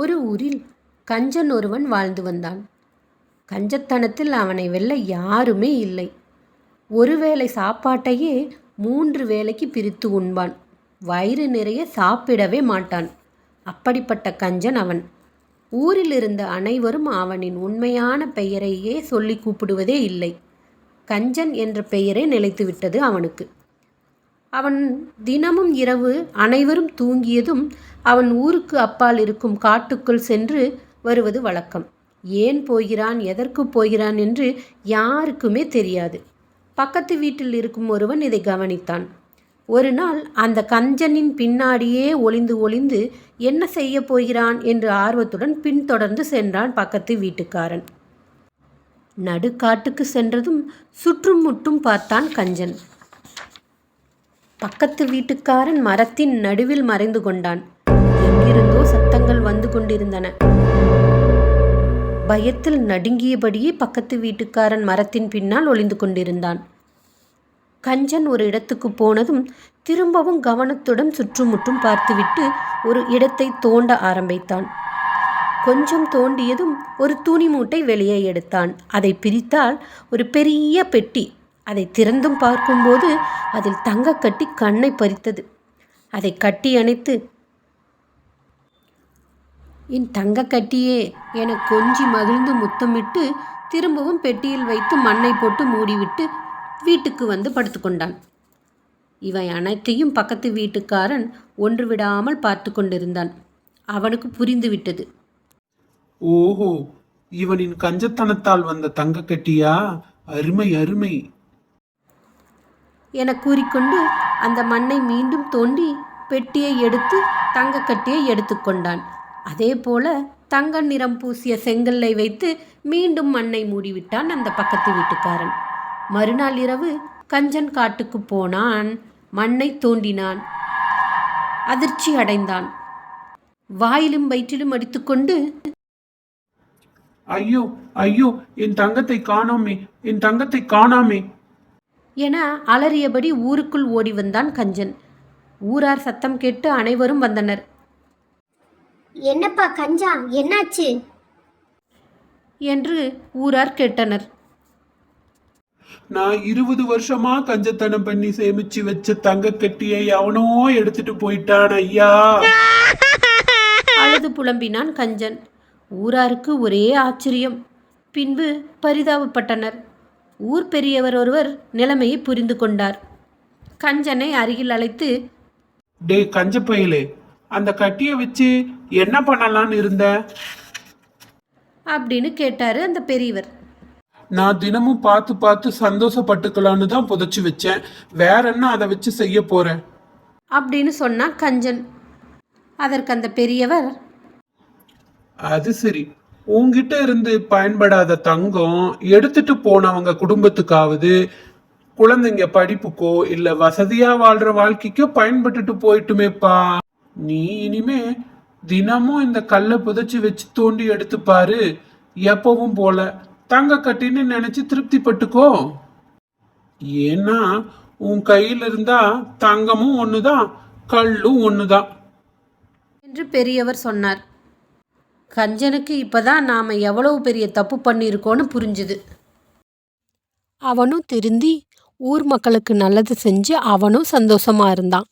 ஒரு ஊரில் கஞ்சன் ஒருவன் வாழ்ந்து வந்தான். கஞ்சத்தனத்தில் அவனை வெல்ல யாருமே இல்லை. ஒருவேளை சாப்பாட்டையே 3 வேளைக்கு பிரித்து உண்பான். வயிறு நிறைய சாப்பிடவே மாட்டான். அப்படிப்பட்ட கஞ்சன் அவன். ஊரில் இருந்த அனைவரும் அவனின் உண்மையான பெயரையே சொல்லி கூப்பிடுவதே இல்லை. கஞ்சன் என்ற பெயரே நிலைத்துவிட்டது அவனுக்கு. அவன் தினமும் இரவு அனைவரும் தூங்கியதும் அவன் ஊருக்கு அப்பால் இருக்கும் காட்டுக்குள் சென்று வருவது வழக்கம். ஏன் போகிறான், எதற்கு போகிறான் என்று யாருக்குமே தெரியாது. பக்கத்து வீட்டில் இருக்கும் ஒருவன் இதை கவனித்தான். ஒரு நாள் அந்த கஞ்சனின் பின்னாடியே ஒளிந்து ஒளிந்து என்ன செய்ய போகிறான் என்று ஆர்வத்துடன் பின்தொடர்ந்து சென்றான் பக்கத்து வீட்டுக்காரன். நடுக்காட்டுக்கு சென்றதும் சுற்றும் முற்றும் பார்த்தான் கஞ்சன். பக்கத்து வீட்டுக்காரன் மரத்தின் நடுவில் மறைந்து கொண்டான். எங்கிருந்தோ சத்தங்கள் வந்து கொண்டிருந்தன. பயத்தில் நடுங்கியபடியே பக்கத்து வீட்டுக்காரன் மரத்தின் பின்னால் ஒளிந்து கொண்டிருந்தான். கஞ்சன் ஒரு இடத்துக்கு போனதும் திரும்பவும் கவனத்துடன் சுற்றுமுற்றும் பார்த்துவிட்டு ஒரு இடத்தை தோண்ட ஆரம்பித்தான். கொஞ்சம் தோண்டியதும் ஒரு துணி மூட்டை வெளியே எடுத்தான். அதை பிரித்தால் ஒரு பெரிய பெட்டி. அதை திறந்தும் பார்க்கும்போது அதில் தங்கக்கட்டி கண்ணை பறித்தது. அதை கட்டி அணைத்து, என் தங்கக்கட்டியே என கொஞ்சி மகிழ்ந்து முத்தமிட்டு திரும்பவும் பெட்டியில் வைத்து மண்ணை போட்டு மூடிவிட்டு வீட்டுக்கு வந்து படுத்துக்கொண்டான். இவை அனைத்தையும் பக்கத்து வீட்டுக்காரன் ஒன்று விடாமல் பார்த்து கொண்டிருந்தான். அவனுக்கு புரிந்துவிட்டது. ஓஹோ, இவனின் கஞ்சத்தனத்தால் வந்த தங்கக்கட்டியா? அருமை அருமை என கூறிக்கொண்டு அந்த மண்ணை மீண்டும் தோண்டி பெட்டியை எடுத்து தங்கக்கட்டியை எடுத்துக்கொண்டான். அதே போல தங்க நிறம் பூசிய செங்கல்லை வைத்து மீண்டும் மண்ணை மூடிவிட்டான் அந்த பக்கத்து வீட்டுக்காரன். மறுநாள் இரவு கஞ்சன் காட்டுக்கு போனான். மண்ணை தோண்டினான். அதிர்ச்சி அடைந்தான். வாயிலும் வயிற்றிலும் அடித்துக்கொண்டு, ஐயோ ஐயோ, என் தங்கத்தை காணோமே, என் தங்கத்தை காணாமே என அலறியபடி ஊருக்குள் ஓடி வந்தான் கஞ்சன். ஊரார் சத்தம் கேட்டு அனைவரும் வந்தனர். என்னப்பா கஞ்சா, என்னாச்சு என்று ஊரார் கேட்டனர். நான் 20 வருஷமா கஞ்சத்தனம் பண்ணி சேமிச்சு வச்ச தங்க கட்டியை அவனோ எடுத்துட்டு போயிட்டான் ஐயா. அழுது புலம்பினான் கஞ்சன். ஊராருக்கு ஒரே ஆச்சரியம். பின்பு பரிதாபப்பட்டனர். ஊர் பெரியவர் ஒருவர் நிலைமையை புரிந்து கொண்டார். கஞ்சனை அருகில் அழைத்து, டே கஞ்ச பயலே, அந்த கட்டியை வச்சு என்ன பண்ணலான்னு இருந்த அப்படின்னு கேட்டாரு அந்த பெரியவர். நான் தினமும் பார்த்து பார்த்து சந்தோஷப்பட்டுக்கலான்னு தான் புதைச்சு வச்சேன். வேற என்ன அதை வச்சு செய்ய போறேன் அப்படின்னு சொன்னான் கஞ்சன். அதற்கு அந்த பெரியவர், அது சரி, உங்ககிட்ட இருந்து பயன்படாத தங்கம் எடுத்துட்டு போனவங்க குடும்பத்துக்காவது, குழந்தைங்க படிப்புக்கோ இல்ல வசதியா வாழ்ற வாழ்க்கைக்கோ பயன்பட்டுட்டு போயிட்டுமேப்பா. நீ இனிமே தினமும் இந்த கல்லை புதைச்சு வச்சு தோண்டி எடுத்துப்பாரு. எப்பவும் போல தங்க கட்டின்னு நினைச்சு திருப்தி பட்டுக்கோ. ஏன்னா உன் கையில இருந்தா தங்கமும் ஒண்ணுதான், கல்லும் ஒண்ணுதான் என்று பெரியவர் சொன்னார். கஞ்சனுக்கு இப்பதான் நாம எவ்வளவு பெரிய தப்பு பண்ணியிருக்கோன்னு புரிஞ்சுது. அவனும் திருந்தி ஊர் மக்களுக்கு நல்லது செஞ்சு அவனும் சந்தோஷமா இருந்தான்.